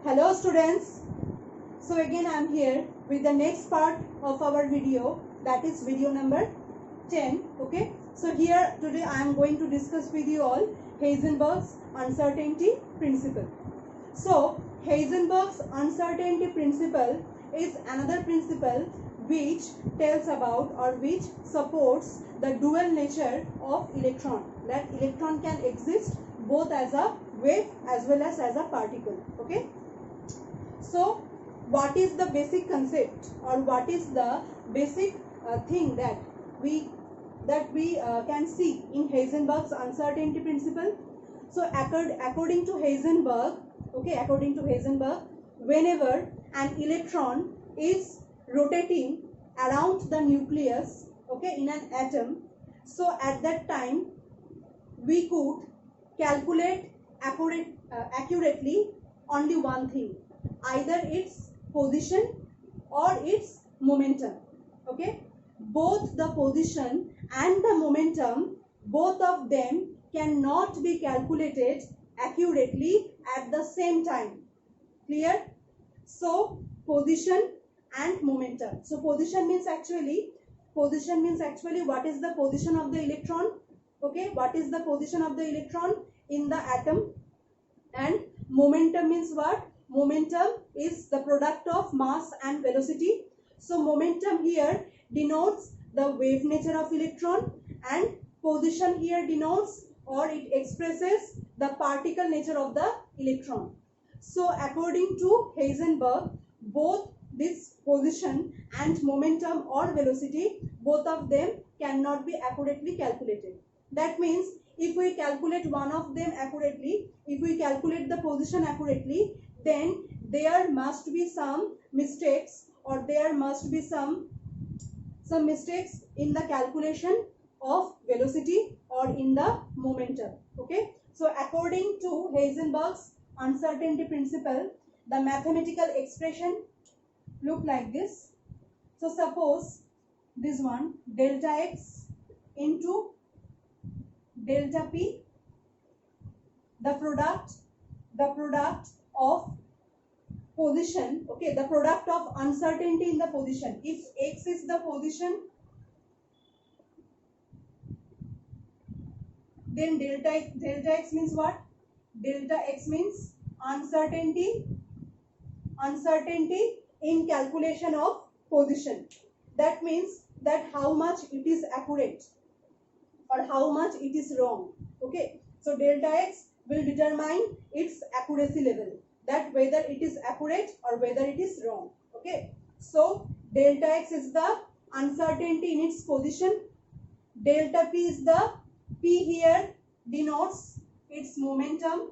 Hello students. So again I am here with the next part of our video, that is video number 10. Okay. So here today I am going to discuss with you all Heisenberg's uncertainty principle. So Heisenberg's uncertainty principle is another principle which tells about or which supports the dual nature of electron, that electron can exist both as a wave as well as a particle. Okay. So what is the basic concept or what is the basic thing that we can see in Heisenberg's uncertainty principle? So according to Heisenberg, whenever an electron is rotating around the nucleus, in an atom, so at that time we could calculate accurately only one thing, either its position or its momentum. Okay, both the position and the momentum, both of them cannot be calculated accurately at the same time. Clear? So position and momentum. So position means actually what is the position of the electron? Okay, what is the position of the electron in the atom? And momentum means what? Momentum is the product of mass and velocity. So momentum here denotes the wave nature of electron, and position here denotes or it expresses the particle nature of the electron. So according to Heisenberg, both this position and momentum or velocity, both of them cannot be accurately calculated. That means if we calculate one of them accurately, if we calculate the position accurately, then there must be some mistakes or there must be some mistakes in the calculation of velocity or in the momentum. Okay. So according to Heisenberg's uncertainty principle, the mathematical expression look like this. So suppose this one, delta x into delta p, the product of position, the product of uncertainty in the position. If x is the position, then delta x means what? Delta x means uncertainty in calculation of position. That means that how much it is accurate or how much it is wrong. Okay, so delta x will determine its accuracy level, that whether it is accurate or whether it is wrong. Okay, so delta x is the uncertainty in its position. Delta p is the p here denotes its momentum.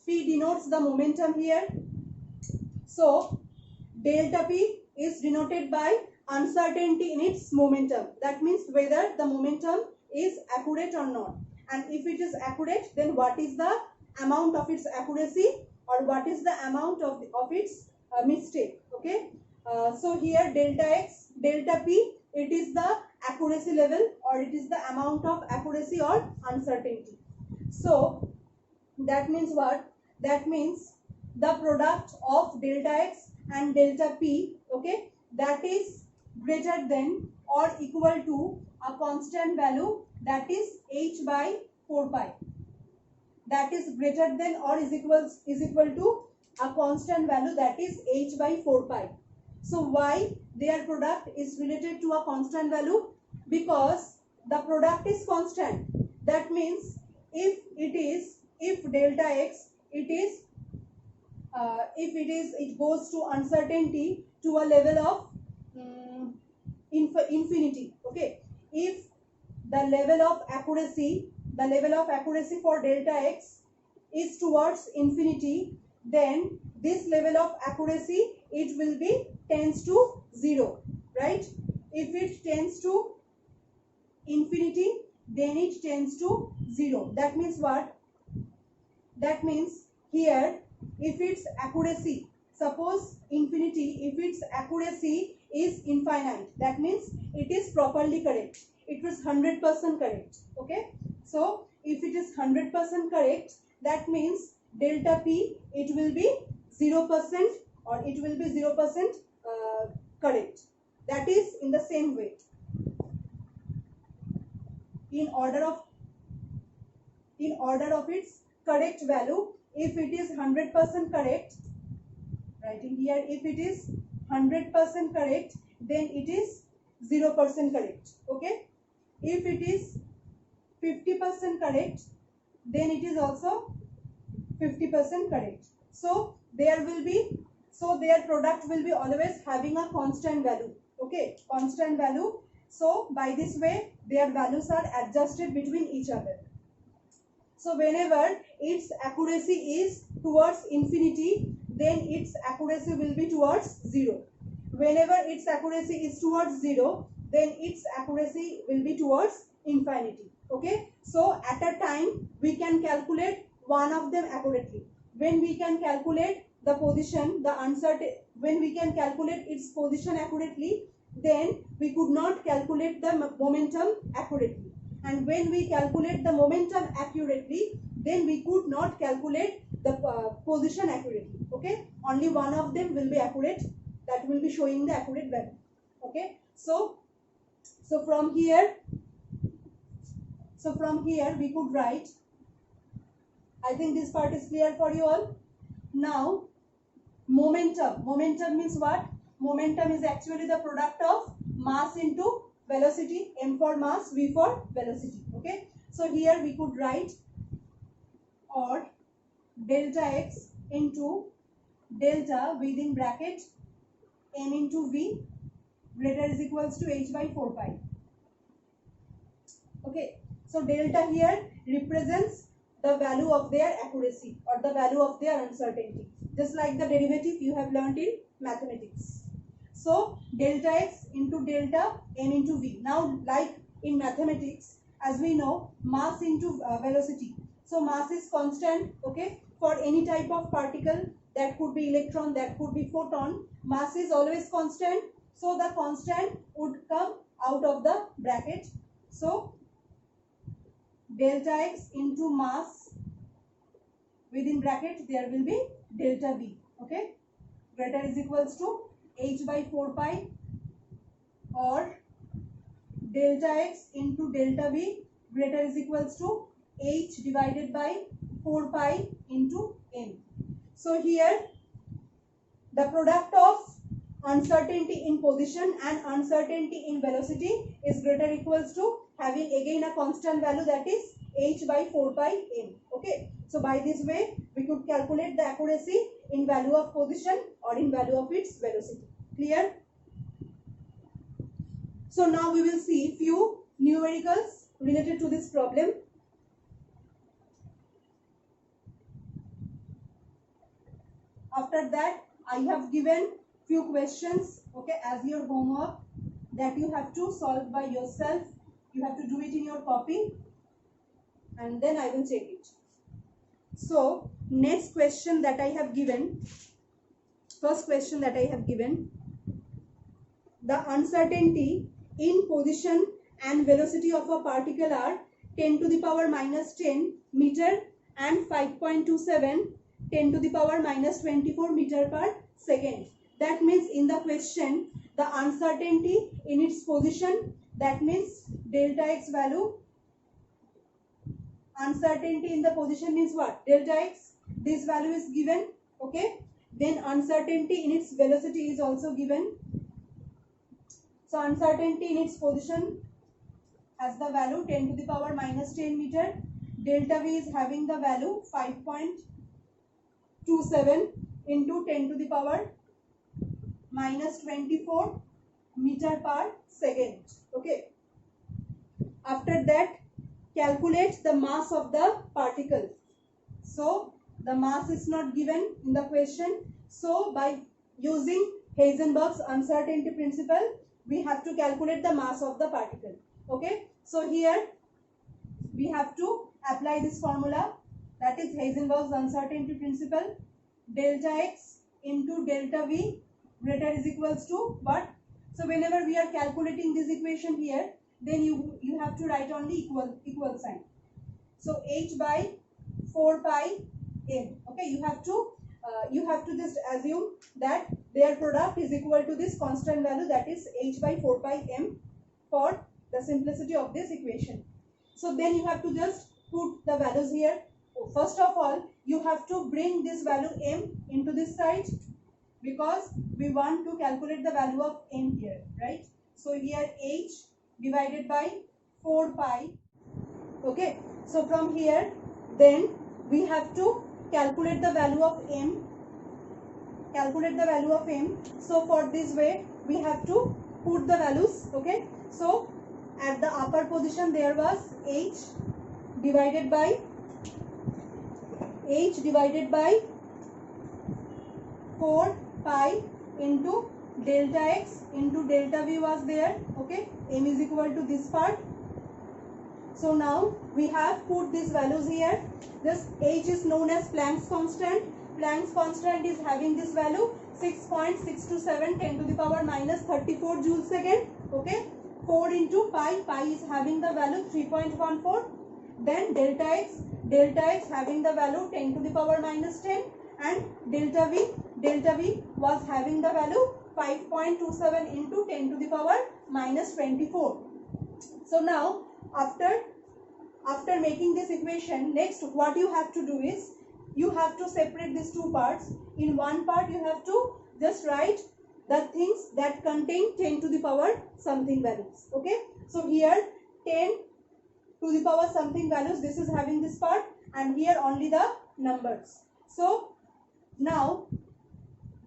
P denotes the momentum here. So delta p is denoted by uncertainty in its momentum. That means whether the momentum is accurate or not. And if it is accurate, then what is the amount of its accuracy or what is the amount of its mistake. Okay. So here delta p, it is the accuracy level or it is the amount of accuracy or uncertainty. So that means what? That means the product of delta x and delta p, okay, that is greater than or equal to a constant value, that is h by 4 pi. That is greater than or is equal to a constant value, that is h by 4 pi. So why their product is related to a constant value? Because the product is constant. That means if delta x it goes to uncertainty to a level of infinity. Okay, if the level of accuracy for delta x is towards infinity, then this level of accuracy, it will be tends to 0, right? If it tends to infinity, then it tends to 0. That means what? That means here, if its accuracy, suppose infinity, if its accuracy is infinite, that means it is properly correct. It was 100% correct. Okay. So if it is 100% correct, that means delta P, it will be 0% or it will be 0% correct. That is in the same way. In order of its correct value, if it is 100% correct, writing here, if it is 100% correct, then it is 0% correct. Okay, if it is 50% correct, then it is also 50% correct. So their product will be always having a constant value. Okay, constant value. So by this way their values are adjusted between each other. So whenever its accuracy is towards infinity, then its accuracy will be towards 0. Whenever its accuracy is towards 0, then its accuracy will be towards infinity. Okay, so at a time we can calculate one of them accurately. When we can calculate the position, when we can calculate its position accurately, then we could not calculate the momentum accurately. And when we calculate the momentum accurately, then we could not calculate the position accurately. Okay, only one of them will be accurate, that will be showing the accurate value. Okay, so from here we could write, I think this part is clear for you all. Now momentum means what? Momentum is actually the product of mass into velocity, m for mass, v for velocity. Okay, so here we could write, or delta x into delta within bracket m into v greater is equals to h by 4 pi. Okay, so delta here represents the value of their accuracy or the value of their uncertainty, just like the derivative you have learned in mathematics. So delta x into delta m into v. Now like in mathematics, as we know, mass into velocity. So mass is constant, okay, for any type of particle, that could be electron, that could be photon, mass is always constant. So the constant would come out of the bracket. So delta x into mass within bracket there will be delta v. Okay, greater is equals to h by 4 pi, or delta x into delta v greater is equals to h divided by 4 pi into m. So here the product of uncertainty in position and uncertainty in velocity is greater or equals to having again a constant value, that is h by 4 pi m. Okay, so by this way we could calculate the accuracy in value of position or in value of its velocity. Clear? So now we will see few numericals related to this problem. After that I have given few questions, okay, as your homework that you have to solve by yourself. You have to do it in your copy and then I will check it. So next question that I have given, first question that I have given, the uncertainty in position and velocity of a particle are 10 to the power minus 10 meter and 5.27 10 to the power minus 24 meter per second. That means in the question the uncertainty in its position, that means delta x value, uncertainty in the position means what? Delta x, this value is given. Okay, then uncertainty in its velocity is also given. So uncertainty in its position has the value 10 to the power minus 10 meter, delta v is having the value 5.27 into 10 to the power minus 24 meter per second. Okay, after that calculate the mass of the particle. So the mass is not given in the question, so by using Heisenberg's uncertainty principle we have to calculate the mass of the particle. Okay, so here we have to apply this formula, that is Heisenberg's uncertainty principle. Delta x into delta v greater is equals to what? So whenever we are calculating this equation here, then you have to write only equal sign. So h by 4 pi m. Okay, you have to just assume that their product is equal to this constant value, that is h by 4 pi m, for the simplicity of this equation. So then you have to just put the values here. First of all, you have to bring this value m into this side, because we want to calculate the value of m here, right? So here h divided by 4 pi. Okay, so from here then we have to calculate the value of m. So for this way we have to put the values. Okay, so at the upper position there was h divided by 4 pi into delta x into delta v was there. Okay, m is equal to this part. So now we have put these values here. This h is known as Planck's constant. Planck's constant is having this value 6.627 10 to the power minus 34 joule second. Okay, 4 into pi is having the value 3.14. Then delta x having the value 10 to the power minus 10, and delta v was having the value 5.27 into 10 to the power minus 24. So now after making this equation, next what you have to do is you have to separate these two parts. In one part you have to just write the things that contain 10 to the power something values. Okay, so here 10 to the power something values, this is having this part, and here only the numbers. So now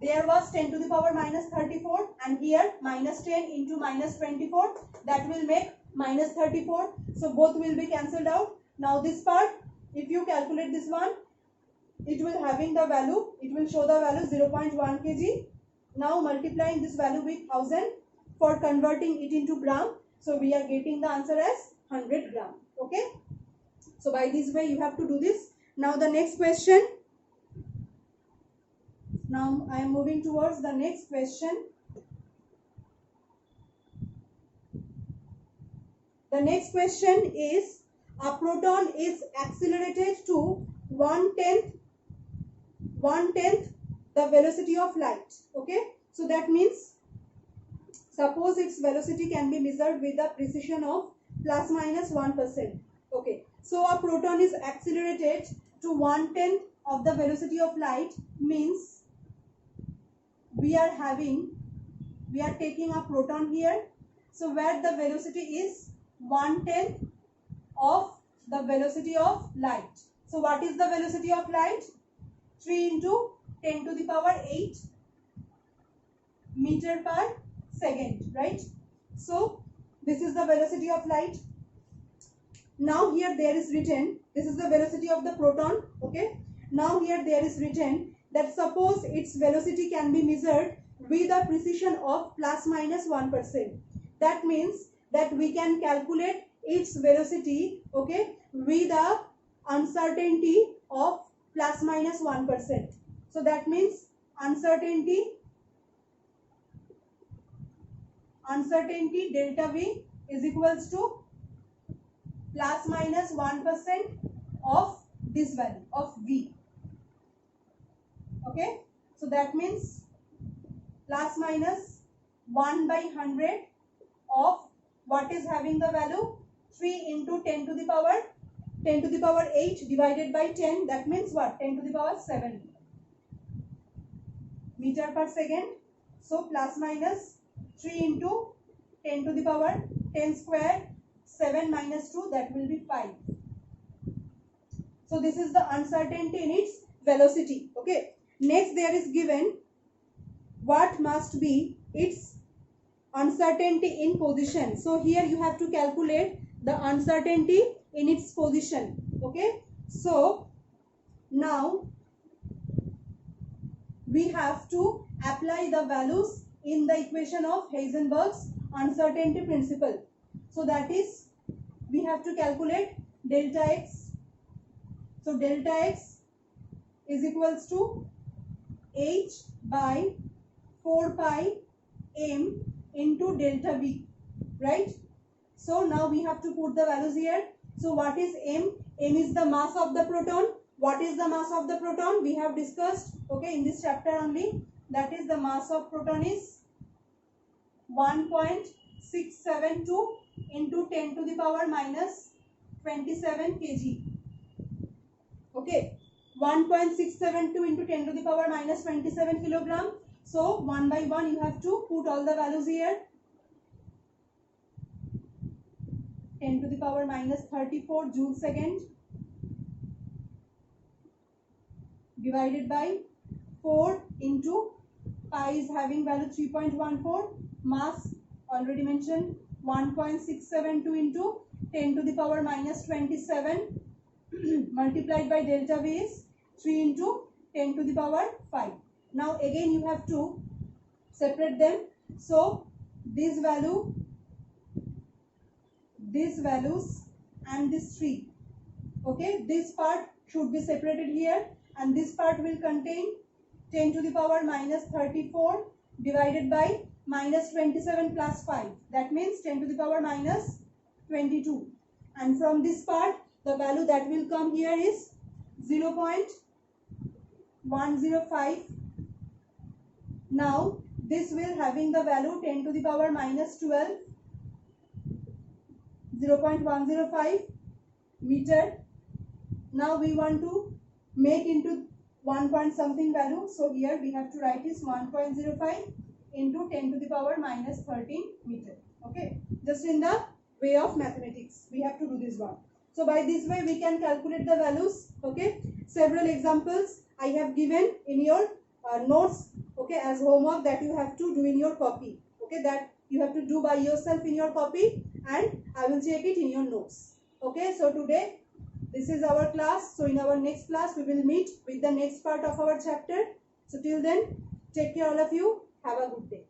there was 10 to the power minus 34, and here minus 10 into minus 24, that will make minus 34. So both will be cancelled out. Now this part, if you calculate this one, it will having the value, it will show the value 0.1 kg. Now multiplying this value with 1000 for converting it into gram, so we are getting the answer as 100 gram. Okay, so by this way you have to do this. Now the next question. Now I am moving towards the next question. The next question is, a proton is accelerated to 1/10 the velocity of light. Okay, so that means suppose its velocity can be measured with the precision of plus minus 1%. Okay, so a proton is accelerated to 1/10 of the velocity of light, means we are taking a proton here, so where the velocity is 1/10 of the velocity of light. So what is the velocity of light? 3 into 10 to the power 8 meter per second, right? So this is the velocity of light. Now here there is written, this is the velocity of the proton. Okay, now here there is written that suppose its velocity can be measured with a precision of plus minus 1%. That means that we can calculate its velocity, okay, with a uncertainty of plus minus 1%. So that means uncertainty delta v is equals to plus minus 1% of this value of v. Okay, so that means plus minus 1 by 100 of what is having the value 3 into 10 to the power 8 divided by 10, that means what, 10 to the power 7 meter per second. So plus minus 3 into 10 to the power 10 square, 7 minus 2, that will be 5. So this is the uncertainty in its velocity. Okay, next there is given what must be its uncertainty in position. So here you have to calculate the uncertainty in its position. Okay, so now we have to apply the values in the equation of Heisenberg's uncertainty principle. So that is, we have to calculate delta x. So delta x is equals to h by 4 pi m into delta v, right? So now we have to put the values here. So what is m? M is the mass of the proton. What is the mass of the proton? We have discussed, okay, in this chapter only. That is, the mass of proton is 1.672 into 10 to the power minus 27 kg. Okay, 1.672 into 10 to the power minus 27 kilogram. So one by one you have to put all the values here. 10 to the power minus 34 joule second divided by 4 into pi is having value 3.14, mass already mentioned 1.672 into 10 to the power minus 27 multiplied by delta V is 3 into 10 to the power 5. Now again you have to separate them. So this value, these values and this 3, okay, this part should be separated here, and this part will contain 10 to the power minus 34 divided by minus 27 plus 5. That means 10 to the power minus 22. And from this part, the value that will come here is 0.105. Now, this will having the value 10 to the power minus 12, 0.105 meter. Now, we want to make into 1 point something value. So here we have to write is 1.05 into 10 to the power minus 13 meter. Okay, just in the way of mathematics we have to do this one. So by this way we can calculate the values. Okay, several examples I have given in your notes, okay, as homework that you have to do in your copy. Okay, that you have to do by yourself in your copy, and I will check it in your notes. Okay, so today this is our class. So in our next class we will meet with the next part of our chapter. So till then, take care all of you. Have a good day.